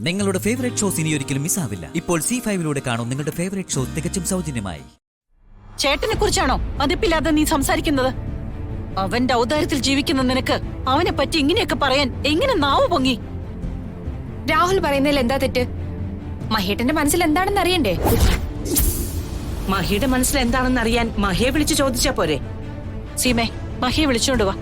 നിങ്ങളുടെ favourite shows ഇനി ഒരിക്കലും മിസ്സാവില്ല. ഇപ്പോൾ C5 കാണും നിങ്ങളുടെ ഫേവറേറ്റ് ഷോ തികച്ചും സൗജന്യമായി. ചേട്ടനെ കുറിച്ചാണോ മതിപ്പില്ലാതെ നീ സംസാരിക്കുന്നത്? അവന്റെ ഔദാര്യത്തിൽ ജീവിക്കുന്ന നിനക്ക് അവനെ പറ്റി ഇങ്ങനെയൊക്കെ പറയാൻ എങ്ങനെ നാവ് പൊങ്ങി? രാഹുൽ പറയുന്നതിൽ എന്താ തെറ്റ്? മഹേട്ടന്റെ മനസ്സിൽ എന്താണെന്ന് അറിയണ്ടേ? മഹിയുടെ മനസ്സിൽ എന്താണെന്ന് അറിയാൻ മഹിയെ വിളിച്ചു ചോദിച്ചാ പോരെ? സീമേ, മഹിയെ വിളിച്ചോണ്ട് വാ.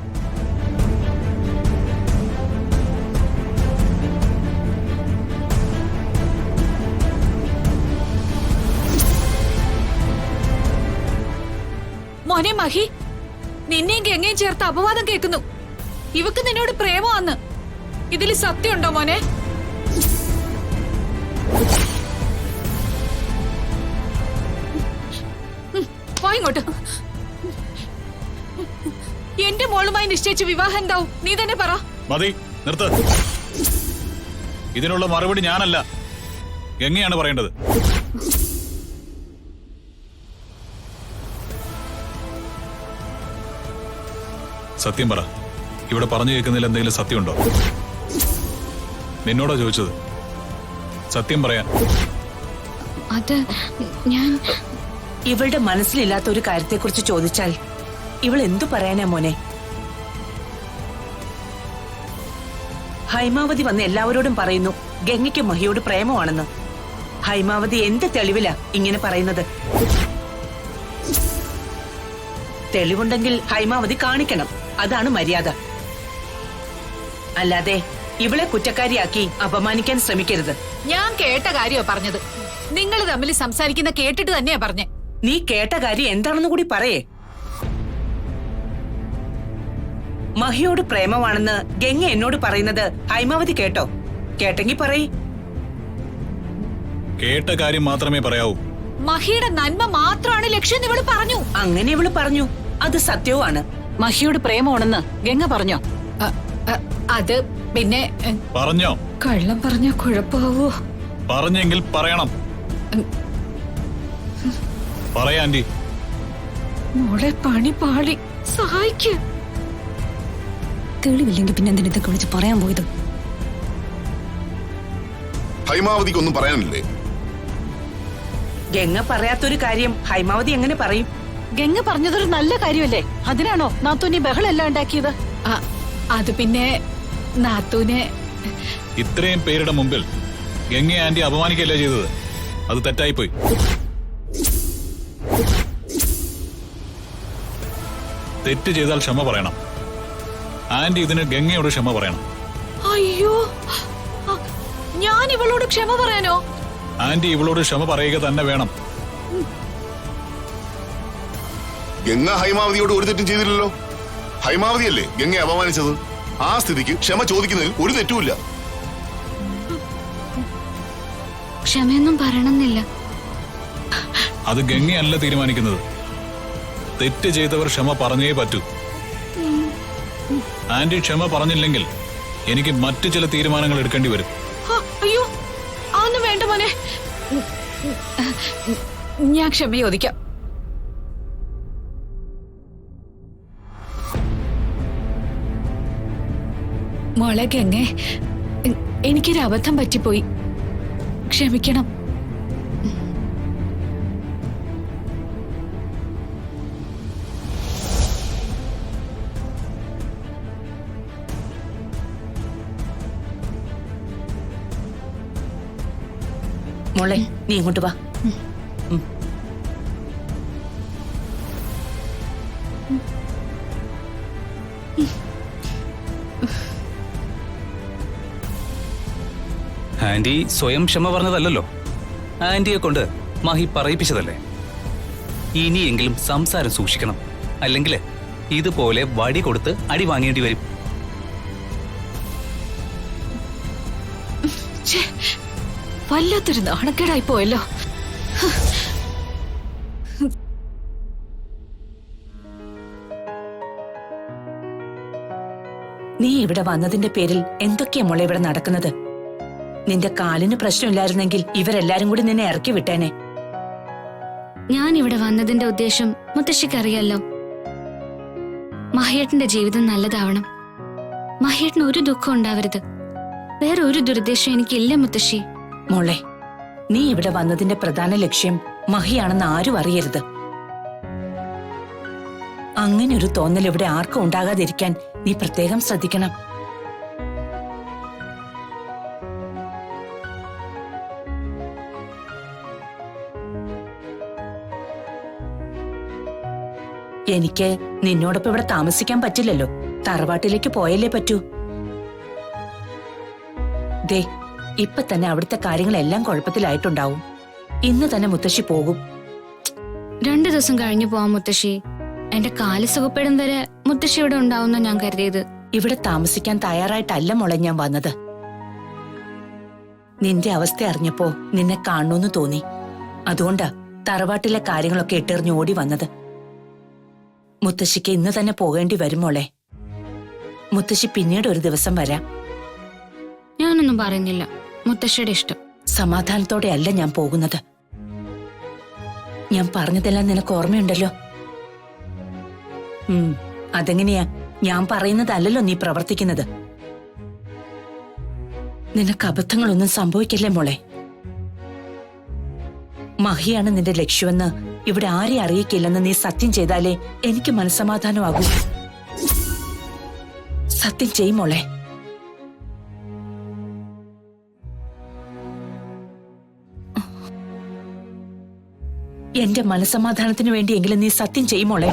മോനെ മഹി, നിന്നെയും ഗംഗയും ചേർത്ത് അപവാദം കേൾക്കുന്നു. ഇവക്ക് നിന്നോട് പ്രേമമാന്ന്. ഇതിൽ സത്യമുണ്ടോ മോനെ? ഇങ്ങോട്ട്. എന്റെ മോളുമായി നിശ്ചയിച്ച വിവാഹം എന്താവും? നീ തന്നെ പറ. മതി, നിർത്ത്. ഇതിനുള്ള മറുപടി ഞാനല്ല, ഗംഗയാണ് പറയേണ്ടത്. സത്യം പറ, ഇവിടെ പറഞ്ഞു കേൾക്കുന്നതിൽ എന്തെങ്കിലും സത്യമുണ്ടോ? നിന്നോടാ ചോദിച്ചത്, സത്യം പറയാൻ. അത് ഞാൻ ഇവളുടെ മനസ്സിലില്ലാത്ത ഒരു കാര്യത്തെക്കുറിച്ച് ചോദിച്ചാൽ ഇവൾ എന്തു പറയാനാ മോനെ? ഹൈമാവതി വന്ന് എല്ലാവരോടും പറയുന്നു ഗംഗയ്ക്ക് മഹിയോട് പ്രേമമാണെന്ന്. ഹൈമാവതി എന്ത് തെളിവിലാ ഇങ്ങനെ പറയുന്നത്? തെളിവുണ്ടെങ്കിൽ ഹൈമാവതി കാണിക്കണം. അതാണ് മര്യാദ. അല്ലാതെ ഇവളെ കുറ്റക്കാരിയാക്കി അപമാനിക്കാൻ ശ്രമിക്കരുത്. ഞാൻ കേട്ട കാര്യോ പറഞ്ഞത്. നിങ്ങൾ തമ്മിൽ സംസാരിക്കുന്ന കേട്ടിട്ട് തന്നെയാ പറഞ്ഞേ. നീ കേട്ട കാര്യം എന്താണെന്ന് കൂടി പറയേ. മഹിയോട് പ്രേമമാണെന്ന് ഗംഗ എന്നോട് പറയുന്നത് ഹൈമാവതി കേട്ടോ? കേട്ടെങ്കിൽ പറയ്. കേട്ട കാര്യം മാത്രമേ പറയാവൂ. മഹിയുടെ നന്മ മാത്രമാണ് ലക്ഷ്യം ഇവള് പറഞ്ഞു. അങ്ങനെ ഇവള് പറഞ്ഞു, അത് സത്യവുമാണ്. മഹിയോട് പ്രേമമാണെന്ന് ഗംഗ പറഞ്ഞോ? അത് പിന്നെ പറഞ്ഞോ? കള്ളം പറഞ്ഞ കുഴപ്പാവോ? പറഞ്ഞെങ്കിൽ പറയണം. പറയാ ആന്റി. മോളെ പണി പാളി. സഹായിക്ക്. തെളിവില്ലെങ്കിൽ പിന്നെ എന്തിനൊക്കെ വിളിച്ച് പറയാൻ പോയത്? ഹൈമാവതിക്കൊന്നും പറയാനില്ലേ? ഗംഗ പറയാത്തൊരു കാര്യം ഹൈമാവതി എങ്ങനെ പറയും? ഗംഗ പറഞ്ഞതൊരു നല്ല കാര്യമല്ലേ? അതിനാണോ നാത്തൂനി ബഹളെല്ലാം ഉണ്ടാക്കിയത്? അത് പിന്നെ നാത്തൂനെ ഇത്രയും പേരുടെ മുമ്പിൽ ഗംഗ ആന്റി അപമാനിക്കല്ലേ ചെയ്തത്? അത് തെറ്റായിപ്പോയി. തെറ്റ് ചെയ്താൽ ക്ഷമ പറയണം. ആന്റി ഇതിന് ഗംഗയോട് ക്ഷമ പറയണം. അയ്യോ, ഞാൻ ഇവളോട് ക്ഷമ പറയാനോ? ആന്റി ഇവളോട് ക്ഷമ പറയുക തന്നെ വേണം. ഗംഗ ഹൈമാവതിയോട് ഒരു തെറ്റും ചെയ്തില്ലല്ലോ. ഹൈമാവതിയല്ലേ ഗംഗയെ അപമാനിച്ചത്. ആ സ്ഥിതിക്ക് ക്ഷമ ചോദിക്കുന്നതിൽ ഒരു തെറ്റുമില്ല. ക്ഷമയൊന്നും പറയണമെന്നില്ല. അത് ഗംഗയല്ല തീരുമാനിക്കുന്നത്. തെറ്റ് ചെയ്തവർ ക്ഷമ പറഞ്ഞേ പറ്റൂ. ആന്റി ക്ഷമ പറഞ്ഞില്ലെങ്കിൽ എനിക്ക് മറ്റു ചില തീരുമാനങ്ങൾ എടുക്കേണ്ടി വരും. അയ്യോ, അതൊന്നും വേണ്ട മോനെ. ഞാൻ ക്ഷമ ചോദിക്കാം. മോളെ ഗംഗേ, എനിക്കൊരു അബദ്ധം പറ്റിപ്പോയി. ക്ഷമിക്കണം. മോളെ, നീ ഇങ്ങോട്ട് വാ. ആന്റി സ്വയം ക്ഷമ പറഞ്ഞതല്ലോ. ആന്റിയെ കൊണ്ട് മഹി പറയിപ്പിച്ചതല്ലേ. ഇനിയെങ്കിലും സംസാരം സൂക്ഷിക്കണം. അല്ലെങ്കിൽ ഇതുപോലെ വടി കൊടുത്ത് അടി വാങ്ങേണ്ടി വരും. വല്ലാത്തൊരു നാണക്കേടായി പോയല്ലോ. നീ ഇവിടെ വന്നതിന്റെ പേരിൽ എന്തൊക്കെയാ മോളെ ഇവിടെ നടക്കുന്നത്? നിന്റെ കാലിന് പ്രശ്നമില്ലായിരുന്നെങ്കിൽ ഇവരെല്ലാരും കൂടി നിന്നെ ഇറക്കി വിട്ടേനെ. ഞാൻ ഇവിടെ വന്നതിന്റെ ഉദ്ദേശം മുത്തശ്ശിക്കറിയാലോ. മഹിയേട്ടന്റെ ജീവിതം നല്ലതാവണം. മഹിയേട്ടന് ഒരു ദുഃഖം ഉണ്ടാവരുത്. വേറെ ഒരു ദുരുദ്ദേശം എനിക്കില്ല മുത്തശ്ശി. മോളെ, നീ ഇവിടെ വന്നതിന്റെ പ്രധാന ലക്ഷ്യം മഹിയാണെന്ന് ആരും അറിയരുത്. അങ്ങനെ ഒരു തോന്നൽ ഇവിടെ ആർക്കും ഉണ്ടാകാതിരിക്കാൻ നീ പ്രത്യേകം ശ്രദ്ധിക്കണം. എനിക്ക് നിന്നോടൊപ്പം ഇവിടെ താമസിക്കാൻ പറ്റില്ലല്ലോ. തറവാട്ടിലേക്ക് പോയല്ലേ പറ്റൂ. ദേ, ഇപ്പൊ തന്നെ അവിടുത്തെ കാര്യങ്ങളെല്ലാം കുഴപ്പത്തിലായിട്ടുണ്ടാവും. ഇന്ന് തന്നെ മുത്തശ്ശി പോകും. 2 ദിവസം കഴിഞ്ഞു പോവാം മുത്തശ്ശി. എന്റെ കാല് സുഖപ്പെടും വരെ മുത്തശ്ശി ഇവിടെ ഉണ്ടാവുന്ന ഞാൻ കരുതിയത്. ഇവിടെ താമസിക്കാൻ തയ്യാറായിട്ടല്ല മോളെ ഞാൻ വന്നത്. നിന്റെ അവസ്ഥ അറിഞ്ഞപ്പോ നിന്നെ കാണണമെന്ന് തോന്നി. അതുകൊണ്ടാ തറവാട്ടിലെ കാര്യങ്ങളൊക്കെ ഇട്ടെറിഞ്ഞ് ഓടി വന്നത്. മുത്തശ്ശിക്ക് ഇന്ന് തന്നെ പോകേണ്ടി വരും മോളെ. മുത്തശ്ശി പിന്നീട് ഒരു ദിവസം വരാം. ഞാനൊന്നും പറയുന്നില്ല, മുത്തശ്ശിയുടെ ഇഷ്ടം. സമാധാനത്തോടെ അല്ല ഞാൻ പോകുന്നത്. ഞാൻ പറഞ്ഞതെല്ലാം നിനക്ക് ഓർമ്മയുണ്ടല്ലോ. അതെങ്ങനെയാ? ഞാൻ പറയുന്നതല്ലല്ലോ നീ പ്രവർത്തിക്കുന്നത്. നിനക്ക് അബദ്ധങ്ങളൊന്നും സംഭവിക്കില്ലേ മോളെ? മഹിയാണ് നിന്റെ ലക്ഷ്യമെന്ന് ഇവിടെ ആരെ അറിയിക്കില്ലെന്ന് നീ സത്യം ചെയ്താലേ എനിക്ക് മനസ്സമാധാനമാകൂ. സത്യം ചെയ്യും മോളെ. എന്റെ മനസ്സമാധാനത്തിന് വേണ്ടിയെങ്കിലും നീ സത്യം ചെയ്യും മോളെ.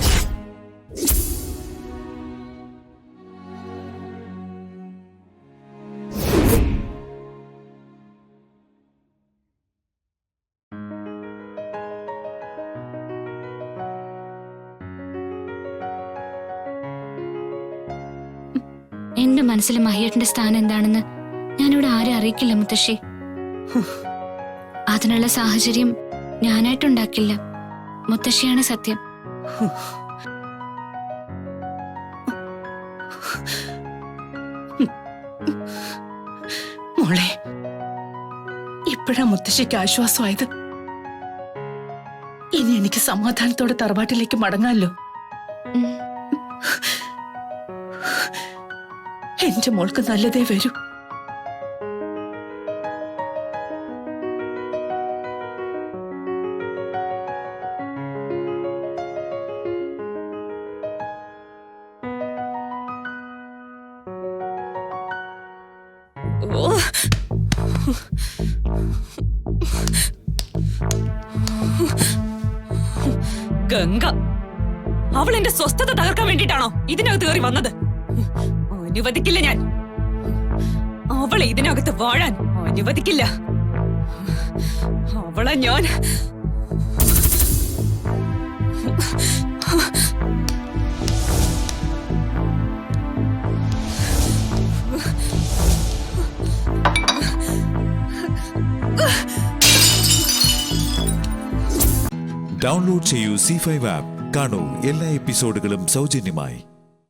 എന്റെ മനസ്സിൽ മഹിയേട്ടന്റെ സ്ഥാനം എന്താണെന്ന് ഞാനിവിടെ ആരും അറിയിക്കില്ല മുത്തശ്ശി. അതിനുള്ള സാഹചര്യം ഞാനായിട്ടുണ്ടാക്കില്ല. മുത്തശ്ശിയാണ് സത്യം. മോളെ, ഇപ്പോഴാ മുത്തശ്ശിക്ക് ആശ്വാസമായത്. ഇനി എനിക്ക് സമാധാനത്തോടെ തറവാട്ടിലേക്ക് മടങ്ങാമല്ലോ. എന്റെ മോൾക്ക് നല്ലതേ വരൂ. ഗംഗ, അവൾ എന്റെ സ്വസ്ഥത തകർക്കാൻ വേണ്ടിട്ടാണോ ഇതിനകത്ത് കയറി വന്നത്? അനുവദിക്കില്ല ഞാൻ. അവളെ ഇതിനകത്ത് വാഴാൻ അനുവദിക്കില്ല. അവളെ ഞാൻ ഡൗൺലോഡ് ചെയ്യൂ C5 ആപ്പ്. കാണൂ എല്ലാ എപ്പിസോഡുകളും സൗജന്യമായി.